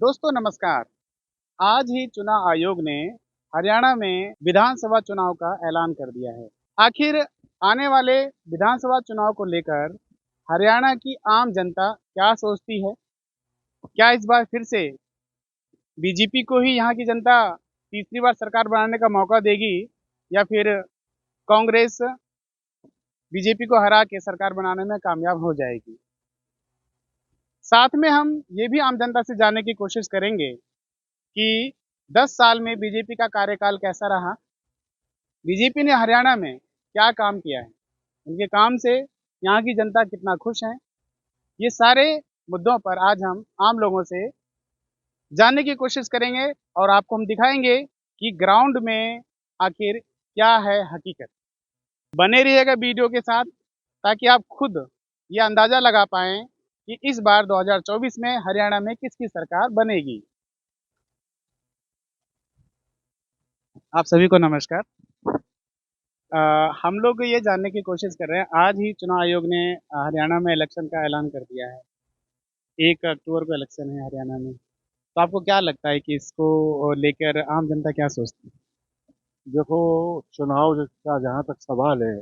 दोस्तों नमस्कार। आज ही चुनाव आयोग ने हरियाणा में विधानसभा चुनाव का ऐलान कर दिया है। आखिर आने वाले विधानसभा चुनाव को लेकर हरियाणा की आम जनता क्या सोचती है? क्या इस बार फिर से बीजेपी को ही यहाँ की जनता तीसरी बार सरकार बनाने का मौका देगी या फिर कांग्रेस बीजेपी को हरा के सरकार बनाने में कामयाब हो जाएगी? साथ में हम ये भी आम जनता से जानने की कोशिश करेंगे कि 10 साल में बीजेपी का कार्यकाल कैसा रहा? बीजेपी ने हरियाणा में क्या काम किया है? उनके काम से यहाँ की जनता कितना खुश है? ये सारे मुद्दों पर आज हम आम लोगों से जानने की कोशिश करेंगे और आपको हम दिखाएंगे कि ग्राउंड में आखिर क्या है हकीकत। बने रहिएगा वीडियो के साथ ताकि आप खुद ये अंदाज़ा लगा पाएँ कि इस बार 2024 में हरियाणा में किसकी सरकार बनेगी। आप सभी को नमस्कार। हम लोग ये जानने की कोशिश कर रहे हैं, आज ही चुनाव आयोग ने हरियाणा में इलेक्शन का ऐलान कर दिया है। 1 अक्टूबर को इलेक्शन है हरियाणा में। तो आपको क्या लगता है कि इसको लेकर आम जनता क्या सोचती है? देखो, चुनाव का जहाँ तक सवाल है,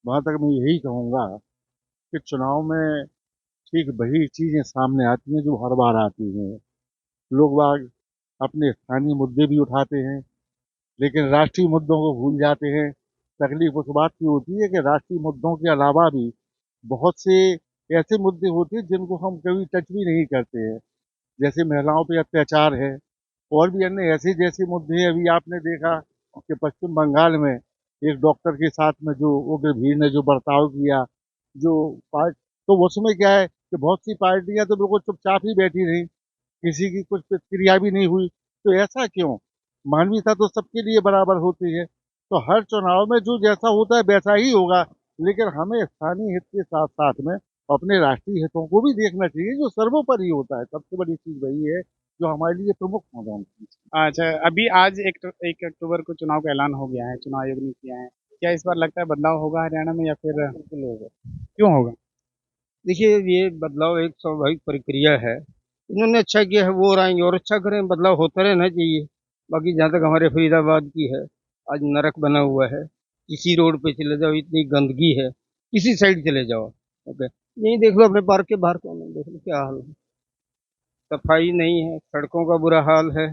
वहाँ तक मैं यही कहूँगा कि चुनाव में ठीक वही चीज़ें सामने आती हैं जो हर बार आती हैं। लोग बाग अपने स्थानीय मुद्दे भी उठाते हैं, लेकिन राष्ट्रीय मुद्दों को भूल जाते हैं। तकलीफ उस बात की होती है कि राष्ट्रीय मुद्दों के अलावा भी बहुत से ऐसे मुद्दे होते हैं जिनको हम कभी टच भी नहीं करते हैं, जैसे महिलाओं पे अत्याचार है और भी अन्य ऐसे जैसे मुद्दे हैं। अभी आपने देखा कि पश्चिम बंगाल में एक डॉक्टर के साथ में जो उग्र भीड़ ने जो बर्ताव किया, जो पार्ट तो उसमें क्या है कि बहुत सी पार्टियां तो बिल्कुल चुपचाप ही बैठी रही, किसी की कुछ प्रतिक्रिया भी नहीं हुई। तो ऐसा क्यों? मानवीयता तो सबके लिए बराबर होती है। तो हर चुनाव में जो जैसा होता है वैसा ही होगा, लेकिन हमें स्थानीय हित के साथ साथ में अपने राष्ट्रीय हितों को भी देखना चाहिए, जो सर्वोपरि होता है। सबसे बड़ी चीज वही है जो हमारे लिए प्रमुख होना चाहिए। अच्छा, अभी आज 1 अक्टूबर को चुनाव का ऐलान हो गया है, चुनाव आयोग ने किया है। क्या इस बार लगता है बदलाव होगा हरियाणा में या फिर बिल्कुल होगा। क्यों होगा? देखिए, ये बदलाव एक स्वाभाविक प्रक्रिया है। इन्होंने अच्छा किया है, वो और आएंगे और अच्छा करें, बदलाव होता रहना चाहिए। बाकी जहाँ तक हमारे फरीदाबाद की है, आज नरक बना हुआ है। किसी रोड पे चले जाओ इतनी गंदगी है, किसी साइड चले जाओ। ओके, यही देख लो अपने पार्क के बाहर कौन है, देख लो क्या हाल है। सफाई नहीं है, सड़कों का बुरा हाल है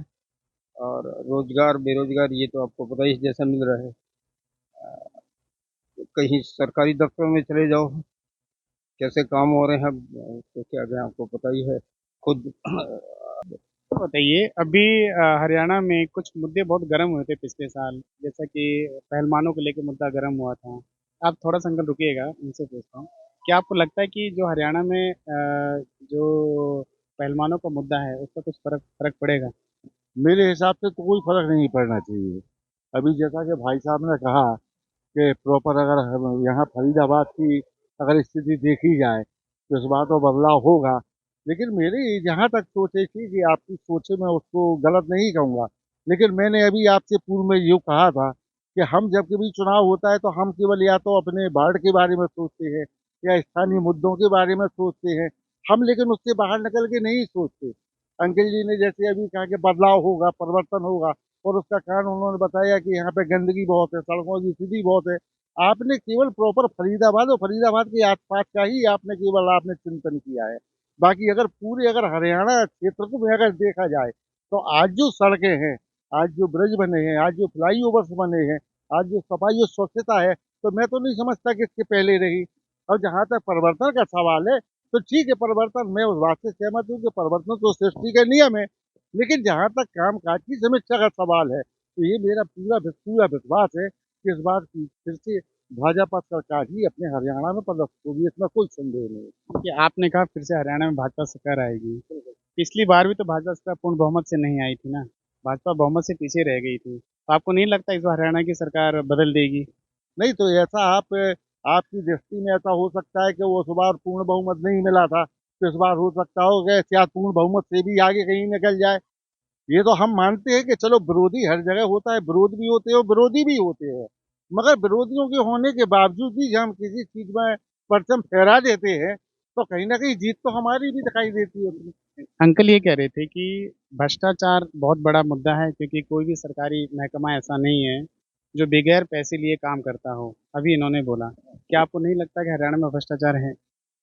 और रोजगार बेरोजगार ये तो आपको पता ही जैसा मिल रहा है। कहीं सरकारी दफ्तरों में चले जाओ, कैसे काम हो रहे हैं अब तो क्या कहें, आपको पता ही है खुद। तो बताइए, अभी हरियाणा में कुछ मुद्दे बहुत गर्म हुए थे पिछले साल, जैसा कि पहलवानों को लेकर मुद्दा गर्म हुआ था। आप थोड़ा सा अंकल रुकिएगा, उनसे पूछता हूँ। क्या आपको लगता है कि जो हरियाणा में जो पहलवानों का मुद्दा है उसका कुछ फर्क फर्क पड़ेगा? मेरे हिसाब से तो कोई फर्क नहीं पड़ना चाहिए। अभी जैसा कि भाई साहब ने कहा कि प्रॉपर अगर यहाँ फरीदाबाद की अगर स्थिति देखी जाए तो इस बार तो बदलाव होगा। लेकिन मेरी जहाँ तक सोच है कि आपकी सोच है, मैं उसको गलत नहीं कहूँगा। लेकिन मैंने अभी आपसे पूर्व में यूँ कहा था कि हम जब कभी चुनाव होता है तो हम केवल या तो अपने वार्ड के बारे में सोचते हैं या स्थानीय मुद्दों के बारे में सोचते हैं, हम लेकिन उससे बाहर निकल के नहीं सोचते। अंकिल जी ने जैसे अभी कहा कि बदलाव होगा, परिवर्तन होगा, और उसका कारण उन्होंने बताया कि यहाँ पे गंदगी बहुत है, सड़कों की स्थिति बहुत है। आपने केवल प्रॉपर फरीदाबाद और फरीदाबाद के आसपास का ही आपने चिंतन किया है। बाकी अगर पूरे अगर हरियाणा क्षेत्र को भी अगर देखा जाए तो आज जो सड़कें हैं, आज जो ब्रिज बने हैं, आज जो फ्लाई ओवर्स बने हैं, आज जो सफाई और स्वच्छता है, तो मैं तो नहीं समझता कि इसके पहले रही। और जहाँ तक परिवर्तन का सवाल है, तो ठीक है, परिवर्तन मैं उस बात से सहमत हूँ कि परिवर्तन तो सृष्टि का नियम है। लेकिन जहाँ तक कामकाज की समीक्षा का सवाल है, तो ये मेरा पूरा पूरा विश्वास है कि इस बार की फिर से भाजपा सरकार ही अपने हरियाणा में प्रदर्शित होगी, इसमें कोई संदेह नहीं। कि आपने कहा फिर से हरियाणा में भाजपा सरकार आएगी। पिछली बार भी तो भाजपा सरकार पूर्ण बहुमत से नहीं आई थी ना, भाजपा बहुमत से पीछे रह गई थी। तो आपको नहीं लगता इस बार हरियाणा की सरकार बदल देगी? नहीं तो ऐसा आपकी दृष्टि में ऐसा हो सकता है कि वो इस बार पूर्ण बहुमत नहीं मिला था, तो इस बार हो सकता हो कि शायद पूर्ण बहुमत से भी आगे कहीं निकल जाए। ये तो हम मानते हैं कि चलो विरोधी हर जगह होता है, विरोध भी होते हैं और विरोधी भी होते हैं। मगर विरोधियों के होने के बावजूद भी जब हम किसी चीज में परचम फहरा देते हैं तो कहीं ना कहीं जीत तो हमारी भी दिखाई देती है उसमें। अंकल ये कह रहे थे कि भ्रष्टाचार बहुत बड़ा मुद्दा है, क्योंकि कोई भी सरकारी महकमा ऐसा नहीं है जो बगैर पैसे लिए काम करता हो। अभी इन्होंने बोला, क्या आपको नहीं लगता कि हरियाणा में भ्रष्टाचार है?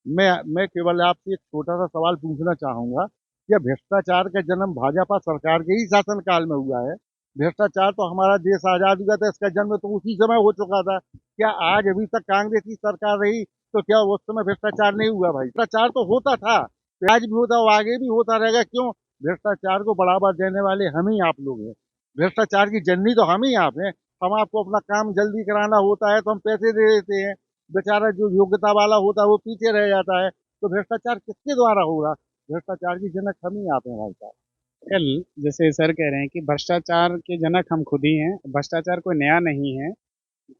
मैं केवल आपसे एक छोटा सा सवाल पूछना चाहूंगा कि भ्रष्टाचार का जन्म भाजपा सरकार के ही शासनकाल में हुआ है। भ्रष्टाचार तो हमारा देश आजाद हुआ था, इसका जन्म तो उसी समय हो चुका था। क्या आज अभी तक कांग्रेस की सरकार रही तो क्या उस समय भ्रष्टाचार नहीं हुआ? भाई भ्रष्टाचार तो होता था, आज भी होता और आगे भी होता रहेगा। क्यों? भ्रष्टाचार को बढ़ावा देने वाले हम ही आप लोग हैं। भ्रष्टाचार की जननी तो हम ही आप हैं। हम आपको अपना काम जल्दी कराना होता है तो हम पैसे दे देते हैं, बेचारा जो योग्यता वाला होता है वो पीछे रह जाता है। तो भ्रष्टाचार किसके द्वारा होगा? भ्रष्टाचार की जनक हम ही आप हैं भाई साहब। कल जैसे सर कह रहे हैं कि भ्रष्टाचार के जनक हम खुद ही हैं, भ्रष्टाचार कोई नया नहीं है,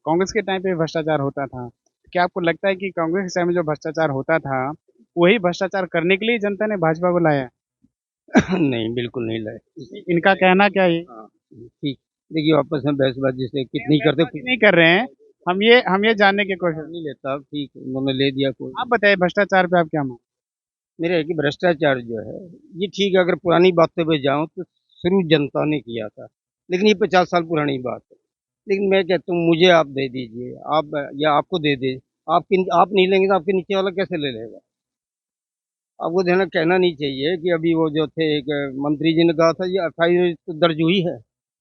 कांग्रेस के टाइम पे भी भ्रष्टाचार होता था। क्या आपको लगता है कि कांग्रेस के समय में जो भ्रष्टाचार होता था, वही भ्रष्टाचार करने के लिए जनता ने भाजपा को लाया? नहीं, बिल्कुल नहीं लाए। इनका कहना क्या है? हाँ, ठीक। देखिए, आपस में बहसबाजी से कितनी करते, बहसबाजी नहीं कर रहे हैं, हम ये जानने की कोशिश। नहीं लेता। ठीक है, उन्होंने ले दिया कोई। आप बताइए भ्रष्टाचार पे आप क्या मानते मेरे है कि भ्रष्टाचार जो है, ये ठीक है, अगर पुरानी बातों पे जाऊं तो शुरू जनता ने किया था, लेकिन ये 50 साल पुरानी बात है। लेकिन मैं कहता हूँ मुझे आप दे दीजिए, आप या आपको दे दे, आप नहीं लेंगे तो आपके नीचे वाला कैसे ले लेगा? आपको देना कहना नहीं चाहिए कि अभी वो जो थे एक मंत्री जी ने कहा था ये एफआईआर तो दर्ज हुई है।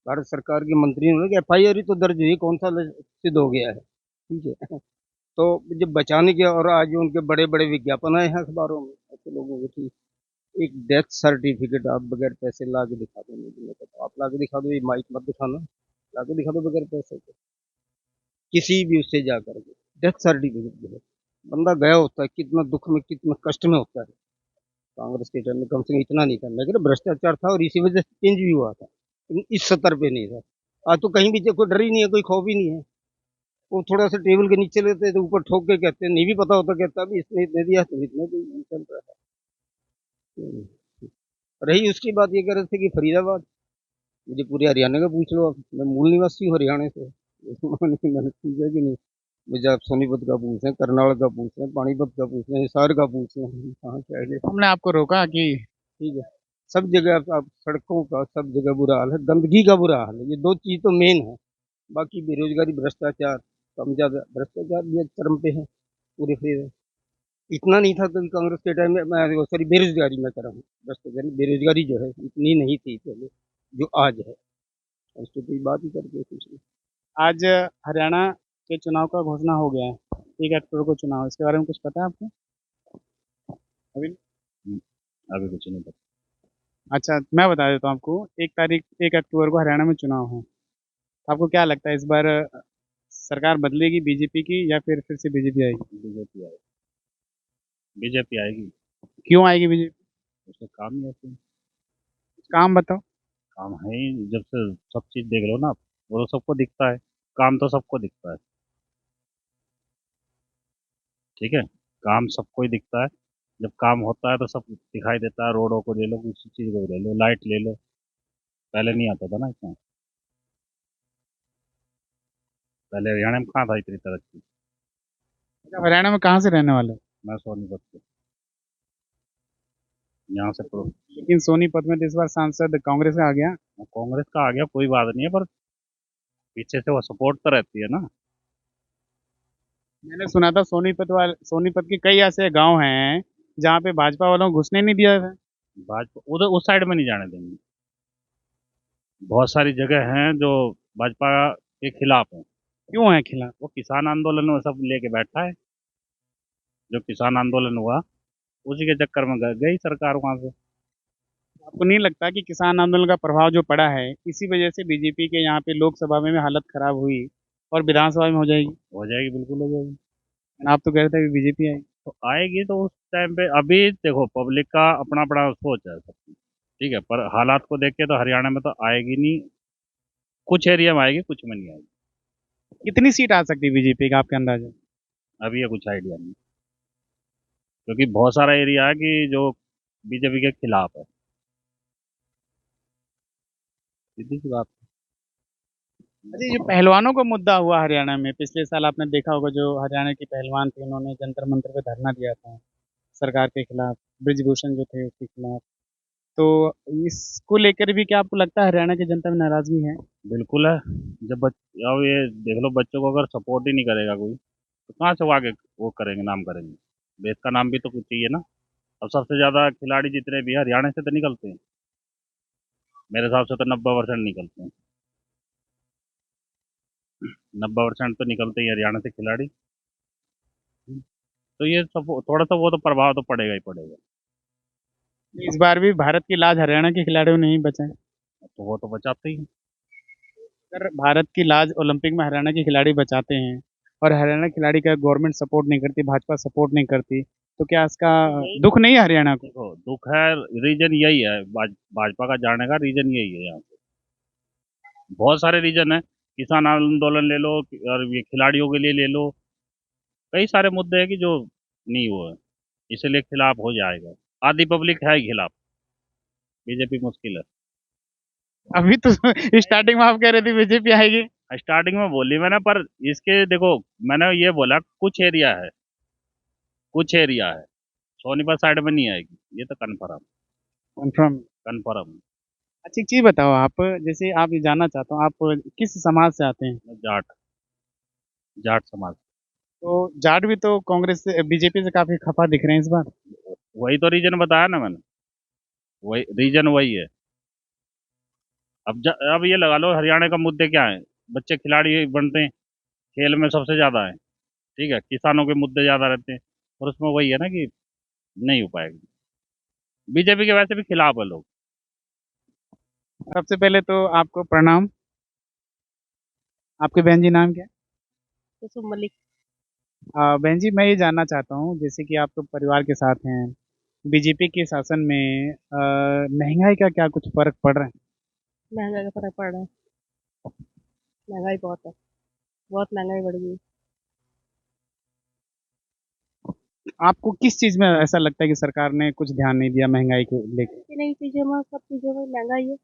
भारत सरकार के मंत्री ने कि एफआईआर ही तो दर्ज हुई, कौन सा सिद्ध हो गया है? ठीक है। तो जब बचाने के और आज उनके बड़े बड़े विज्ञापन आए हैं अखबारों में ऐसे लोगों के ठीक, एक डेथ सर्टिफिकेट आप बगैर पैसे ला के दिखा दो, मुझे नहीं पता, आप ला के दिखा दो, ये माइक मत दिखाना, ला के दिखा दो बगैर पैसे के, किसी भी उससे जा करके डेथ सर्टिफिकेट जो है, बंदा गया होता है कितना दुख में कितना कष्ट में होता है। कांग्रेस के टाइम में कम से कम इतना नहीं था, लेकिन भ्रष्टाचार था और इसी वजह से चेंज भी हुआ था, लेकिन इस स्तर पे नहीं था। आज तो कहीं भी कोई डर ही नहीं है, कोई खौफ ही नहीं है। वो थोड़ा सा टेबल के नीचे लेते हैं तो ऊपर ठोक के कहते हैं, नहीं भी पता होता, कहता अभी इसने इतने दिया तुम इतने दी, चल रहा है। रही उसकी बात, ये कह रहे थे कि फरीदाबाद, मुझे पूरे हरियाणा का पूछ लो आप, मैं मूल निवासी हूँ हरियाणा से। मैंने ठीक है कि नहीं, मुझे आप सोनीपत का पूछें, करनाल का पूछें, पानीपत का पूछें, हिसार का पूछें, कहाँ से आए? हैं? हमने आपको रोका कि ठीक है, सब जगह आप सड़कों का सब जगह बुरा हाल है, गंदगी का बुरा हाल है, ये दो चीज तो मेन है। बाकी बेरोजगारी भ्रष्टाचार, कम ज्यादा भ्रष्टाचार भी चरम पे है पूरे फिर। इतना नहीं था कभी कांग्रेस के टाइम में, मैं सॉरी बेरोजगारी में कर रहा हूँ, भ्रष्टाचार बेरोजगारी जो है इतनी नहीं थी पहले जो आज है। उसकी कोई बात ही करके कुछ नहीं। आज हरियाणा के चुनाव का घोषणा हो गया है, 1 अक्टूबर को चुनाव, इसके बारे में कुछ पता है आपको? अभी अभी कुछ नहीं पता। अच्छा, मैं बता देता हूँ आपको। 1 अक्टूबर को हरियाणा में चुनाव है। आपको क्या लगता है इस बार सरकार बदलेगी बीजेपी की, या फिर से बीजेपी आएगी? बीजेपी आएगी, बीजेपी आएगी। क्यों आएगी बीजेपी? उसका काम ही ऐसे है। काम बताओ। काम है ही, जब से सब चीज देख लो ना आप, वो तो सबको दिखता है, काम तो सबको दिखता है। ठीक है, काम सबको ही दिखता है। जब काम होता है तो सब दिखाई देता है, रोडों को ले लो, किसी चीज को भी ले लो, लाइट ले लो, पहले नहीं आता था ना इतना। पहले हरियाणा में कहाँ था इतनी तरक्की? अच्छा, हरियाणा में कहाँ से रहने वाले हो? मैं सोनीपत से, यहाँ से लेकिन सोनीपत में तो इस बार सांसद कांग्रेस का आ गया। कांग्रेस का आ गया, कोई बात नहीं है, पर पीछे से वो सपोर्ट तो रहती है ना। मैंने सुना था सोनीपत के कई ऐसे गांव हैं जहाँ पे भाजपा वालों को घुसने नहीं दिया था। भाजपा उधर उस साइड में नहीं जाने देंगे। बहुत सारी जगह हैं जो भाजपा के खिलाफ है। क्यों है खिलाफ? वो किसान आंदोलन में सब लेके बैठा है, जो किसान आंदोलन हुआ उसी के चक्कर में गई सरकार वहां से। आपको नहीं लगता कि किसान आंदोलन का प्रभाव जो पड़ा है, इसी वजह से बीजेपी के यहाँ पे लोकसभा में हालत खराब हुई और विधानसभा में हो जाएगी? हो जाएगी, बिल्कुल हो जाएगी। आप तो कह रहे थे बीजेपी आएगी। तो आएगी तो उस टाइम पे, अभी देखो पब्लिक का अपना अपना सोच है सबकी। ठीक है, पर हालात को देख के तो हरियाणा में तो आएगी नहीं, कुछ एरिया में आएगी, कुछ में नहीं आएगी। कितनी सीट आ सकती है बीजेपी का आपके अंदाजा? अभी ये कुछ आइडिया नहीं, क्योंकि बहुत सारा एरिया है कि जो बीजेपी के खिलाफ है, सीधी सी बात। अच्छा, ये पहलवानों का मुद्दा हुआ हरियाणा में, पिछले साल आपने देखा होगा, जो हरियाणा के पहलवान थे उन्होंने जंतर मंतर पे धरना दिया था सरकार के खिलाफ, ब्रिजभूषण जो थे उसके खिलाफ। तो इसको लेकर भी क्या आपको लगता है हरियाणा की जनता में नाराजगी है? बिल्कुल है। जब अब ये देख लो, बच्चों को अगर सपोर्ट ही नहीं करेगा कोई, तो कहाँ से वो आगे वो करेंगे, नाम करेंगे। देश का नाम भी तो कुछ चाहिए ना। अब सबसे ज्यादा खिलाड़ी जितने भी हैं, हरियाणा से तो निकलते हैं। मेरे हिसाब से तो 90% निकलते हैं। 90% तो निकलते ही हरियाणा से खिलाड़ी। तो ये सब थोड़ा सा वो तो प्रभाव तो पड़ेगा ही पड़ेगा। इस बार भी भारत की लाज हरियाणा के खिलाड़ियों ने ही बचाई। तो वो तो बचाते ही हैं। अगर भारत की लाज ओलंपिक में हरियाणा के खिलाड़ी बचाते हैं और हरियाणा खिलाड़ी का गवर्नमेंट सपोर्ट नहीं करती, भाजपा सपोर्ट नहीं करती, तो क्या इसका दुख नहीं है हरियाणा को? देखो, दुख है। रीजन यही है, भाजपा का जाने का रीजन यही है। यहाँ पे बहुत सारे रीजन है। किसान आंदोलन ले लो, और ये खिलाड़ियों के लिए ले लो। कई सारे मुद्दे हैं कि जो नहीं हुए, इसलिए खिलाफ हो जाएगा। आधी पब्लिक है ही खिलाफ। बीजेपी मुश्किल है। अभी तो स्टार्टिंग में आप कह रहे थे बीजेपी आएगी। स्टार्टिंग में बोली मैंने, पर इसके देखो, मैंने ये बोला कुछ एरिया है। सोनीपत साइड में नहीं आएगी, ये तो कन्फर्म। कंफर्म। कन्फर्म। अच्छी चीज बताओ आप, जैसे आप ये जानना चाहता हूँ, आप किस समाज से आते हैं? जाट। जाट समाज। तो जाट भी तो कांग्रेस से, बीजेपी से काफी खफा दिख रहे हैं इस बार। वही तो रीजन बताया ना मैंने। वही रीजन वही है। अब ये लगा लो, हरियाणा का मुद्दे क्या है। बच्चे खिलाड़ी बनते हैं, खेल में सबसे ज्यादा है। ठीक है, किसानों के मुद्दे ज्यादा रहते हैं। और उसमें वही है ना कि नहीं हो पाएगी। बीजेपी के वैसे भी खिलाफ है लोग। सबसे पहले तो आपको प्रणाम। आपके बहन जी नाम क्या कुसुम मलिक। है? बहन जी, मैं ये जानना चाहता हूँ, जैसे कि आप तो परिवार के साथ हैं, बीजेपी के शासन में महंगाई का क्या कुछ फर्क पड़ रहा है? महंगाई का फर्क पड़ रहा है। महंगाई बहुत है। बहुत महंगाई बढ़ गई। आपको किस चीज में ऐसा लगता है कि सरकार ने कुछ ध्यान नहीं दिया महंगाई को लेकर? कि नहीं, चीजों में, सब चीजों में महंगाई है।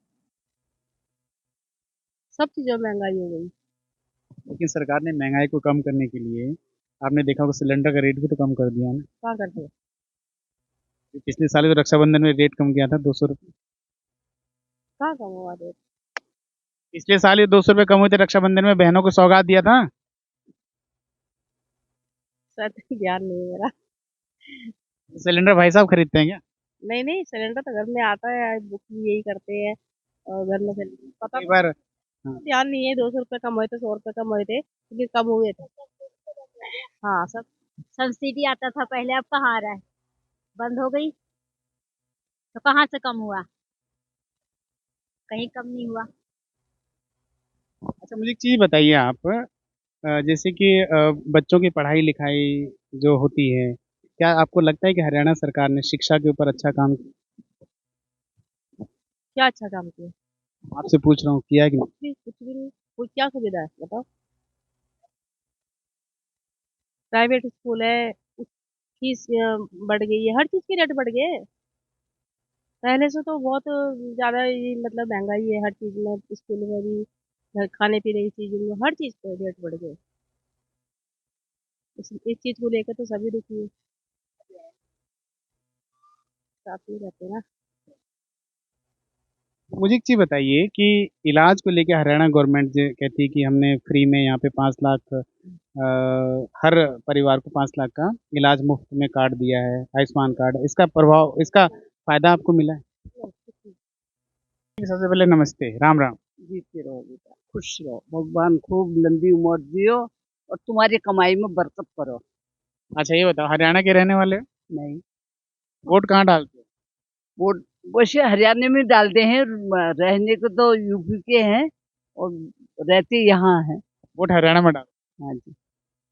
सब चीजों में महंगाई हो गई। लेकिन सरकार ने महंगाई को कम करने के लिए, आपने देखा होगा, सिलेंडर का रेट भी तो कम कर दिया ना। कहाँ करते हैं? पिछले साल तो रक्षाबंधन में रेट कम किया था, 200 रुपये। कहाँ कम हुआ रेट? पिछले साल ही 200 रुपये कम हुए थे रक्षाबंधन में, बहनों को सौगात दिया था। सर ध्यान नहीं है मेरा। सिलेंडर भाई साहब खरीदते हैं क्या? नहीं नहीं, सिलेंडर तो घर में आता है, बुक भी यही करते हैं। और घर में सिलेंडर पता कई तो बार। हाँ। ध्यान नहीं है। 200 रुपये कम हुए थे, 100 रुपये कम हुए थे, लेकिन कम हुए थे। हाँ सब। सब्सिडी आता था पहले, अब कहाँ आ रहा है? बंद हो गई। तो कहाँ से कम हुआ? कहीं कम नहीं हुआ। अच्छा, मुझे एक चीज़ बताइए आप, जैसे कि बच्चों की पढ़ाई लिखाई जो होती है, क्या आपको लगता है कि हरियाणा सरकार ने शिक्षा के ऊपर अच्छा काम किया? क्या अच्छा काम किया? आपसे पूछ रहा हूँ, किया कि नहीं? कुछ भी नहीं। कोई क्या सुविधा है बताओ? प्राइवेट स्कूल है, फीस बढ़ गई है, हर चीज के रेट बढ़ गए हैं। पहले से तो बहुत ज्यादा ही मतलब महंगाई है, हर चीज में, स्कूल में भी, खाने पीने की चीजों में, हर चीज पे रेट बढ़ गए। इस चीज को लेकर तो सभी दुखी है। साथ ही रहते हैं ना। मुझे एक चीज़ बताइए कि इलाज को लेके हरियाणा गवर्नमेंट जो कहती है कि हमने फ्री में यहाँ पे 5 लाख, हर परिवार को 5 लाख का इलाज मुफ्त में कार्ड दिया है, आयुष्मान कार्ड। इसका प्रभाव, इसका फायदा आपको मिला है? सबसे पहले नमस्ते, राम राम। जीते रहो बेटा, खुश रहो, भगवान खूब लंबी उम्र दियो और तुम्हारी कमाई में बरकत करो। अच्छा, ये बताओ, हरियाणा के रहने वाले हो? नहीं, वोट कहाँ डालते हो? वो वैसे हरियाणा में डालते हैं, रहने को तो यूपी के हैं और रहते यहाँ हैं। वोट हरियाणा में डाल। हाँ जी।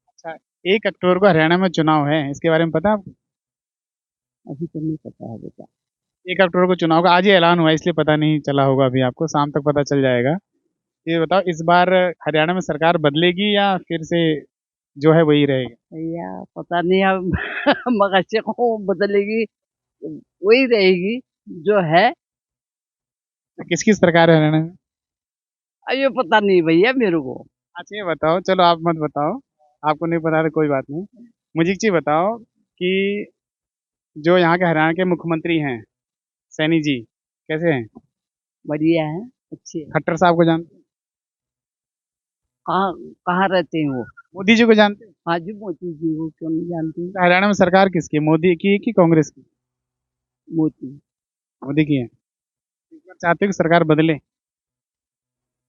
अच्छा, 1 अक्टूबर को हरियाणा में चुनाव है, इसके बारे में पता है आपको? अभी तो नहीं पता है बेटा। 1 अक्टूबर को चुनाव का आज ही ऐलान हुआ है, इसलिए पता नहीं चला होगा अभी आपको, शाम तक पता चल जाएगा। ये बताओ, इस बार हरियाणा में सरकार बदलेगी या फिर से जो है वही रहेगा? भैया पता नहीं अब मगर से को बदलेगी, वही रहेगी जो है। किसकी सरकार है हरियाणा में? अब ये पता नहीं भैया मेरे को। अच्छा, ये बताओ, चलो आप मत बताओ, आपको नहीं पता तो कोई बात नहीं। मुझे एक चीज़ बताओ कि जो यहाँ के हरियाणा के मुख्यमंत्री हैं, सैनी जी, कैसे हैं? बढ़िया है, अच्छे हैं। खट्टर साहब को जानते हैं? कहाँ कहाँ रहते हैं वो? मोदी जी को जानते हैं? हाँ जी, मोदी जी को क्यों नहीं जानते? हरियाणा में सरकार किसकी है? मोदी की कि कांग्रेस की? मोदी। मोदी की है। इस बार चाहते हो कि सरकार बदले?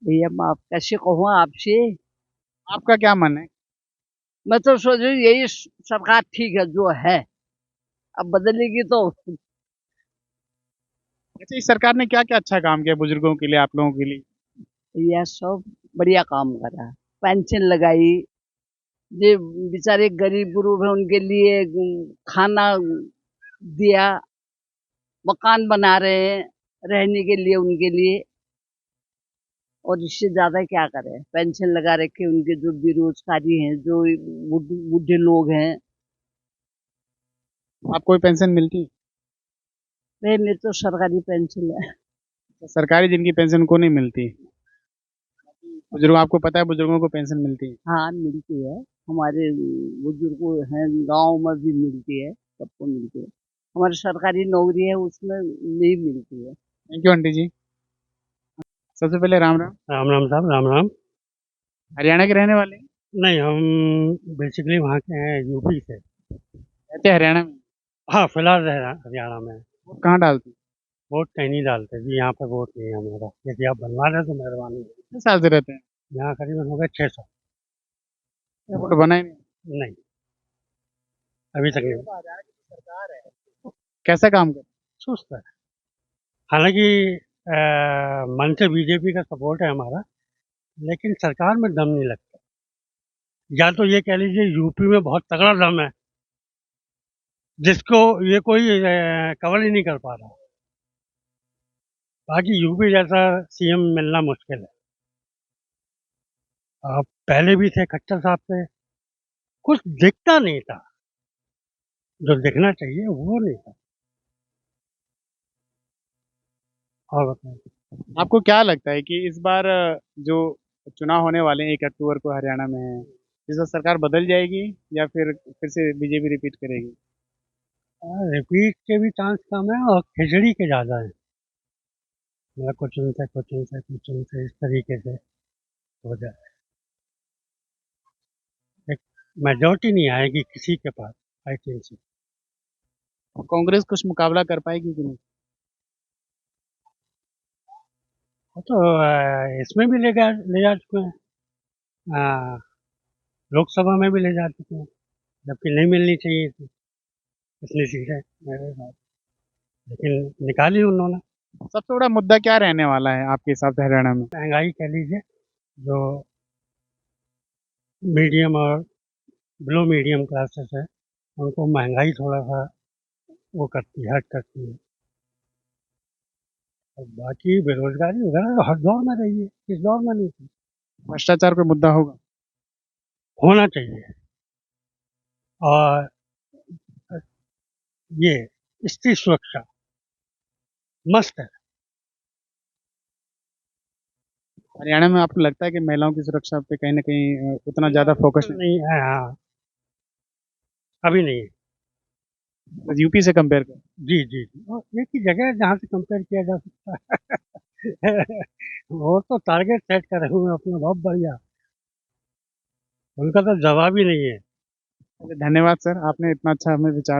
भैया मैं आप कैसे कहूँ आपसे? आपका क्या मन है? मैं तो सोच रही हूँ यही सरकार ठीक है जो है, अब बदलेगी तो। अच्छा, इस सरकार ने क्या क्या अच्छा काम किया बुजुर्गों के लिए, आप लोगों के लिए? यह सब बढ़िया काम करा, पेंशन लगाई, जो बेचारे गरीब गुरूब है उनके लिए खाना दिया, मकान बना रहे हैं रहने के लिए उनके लिए। और इससे ज्यादा क्या करें? पेंशन लगा रखे उनके जो बेरोजगारी हैं, जो बूढ़े लोग हैं। आपको कोई पेंशन मिलती है? वे मेरे तो सरकारी पेंशन है। सरकारी जिनकी पेंशन को नहीं मिलती, बुजुर्ग, आपको पता है बुजुर्गों को पेंशन मिलती है? हाँ मिलती है, हमारे बुजुर्ग हैं गांव में भी मिलती है, सबको मिलती है। हमारी सरकारी नौकरी है उसमें नहीं मिलती है। थैंक यू आंटी जी। सबसे पहले राम राम। राम राम साहब, राम राम। हरियाणा के रहने वाले हैं? नहीं, हम बेसिकली वहाँ के हैं, यूपी से। रहते हैं हरियाणा में? हाँ, फिलहाल हरियाणा में। वोट कहाँ डालते हैं? वोट कहीं नहीं डालते जी, यहाँ पे वोट नहीं है हमारा। यदि आप बनवा रहे हैं तो मेहरबानी है। कितने साल से रहते हैं? यहाँ करीबन हो गए 600। वोट बना ही नहीं? नहीं, अभी तक नहीं। कैसा काम कर? सुस्त है। हालांकि मन से बीजेपी का सपोर्ट है हमारा, लेकिन सरकार में दम नहीं लगता। या तो ये कह लीजिए यूपी में बहुत तगड़ा दम है, जिसको ये कोई कवर ही नहीं कर पा रहा। बाकी यूपी जैसा सीएम मिलना मुश्किल है। अब पहले भी थे खट्टर साहब से, कुछ दिखता नहीं था, जो दिखना चाहिए वो नहीं था। और बताइए। आपको क्या लगता है कि इस बार जो चुनाव होने वाले हैं 1 अक्टूबर को हरियाणा में है, इस बार सरकार बदल जाएगी या फिर से बीजेपी रिपीट करेगी? रिपीट के भी चांस कम है और खिचड़ी के ज़्यादा है। मतलब कुछ उनसे कुछ उनसे कुछ उनसे इस तरीके से हो जाए। एक मेजोरिटी नहीं आएगी किसी के पास, आई थिंक से। कांग्रेस कुछ मुकाबला कर पाएगी कि नहीं? वो तो इसमें भी ले जा चुके हैं, अ, लोकसभा में भी ले जा चुके हैं, जबकि नहीं मिलनी चाहिए थी इतनी सीटें मेरे हिसाब से। लेकिन निकाली उन्होंने। सबसे बड़ा मुद्दा क्या रहने वाला है आपके हिसाब से हरियाणा में? महंगाई कह लीजिए, जो मीडियम और बिलो मीडियम क्लासेस है, उनको महंगाई थोड़ा सा वो करती है, हर्ट करती है। और बाकी बेरोजगारी वगैरह तो हर दौर में रही है, इस दौर में नहीं थी। भ्रष्टाचार पे मुद्दा होगा? होना चाहिए। और ये स्त्री सुरक्षा मस्त है। हरियाणा में आपको लगता है कि महिलाओं की सुरक्षा पे कहीं ना कहीं उतना ज्यादा फोकस नहीं है, हाँ, अभी नहीं है। यूपी से कंपेयर कर? जी जी जी, और एक ही जगह है जहाँ से कंपेयर किया जा सकता है। वो तो टारगेट सेट करे हुए हैं अपना, बहुत बढ़िया। उनका तो जवाब ही नहीं है। धन्यवाद सर, आपने इतना अच्छा हमें विचार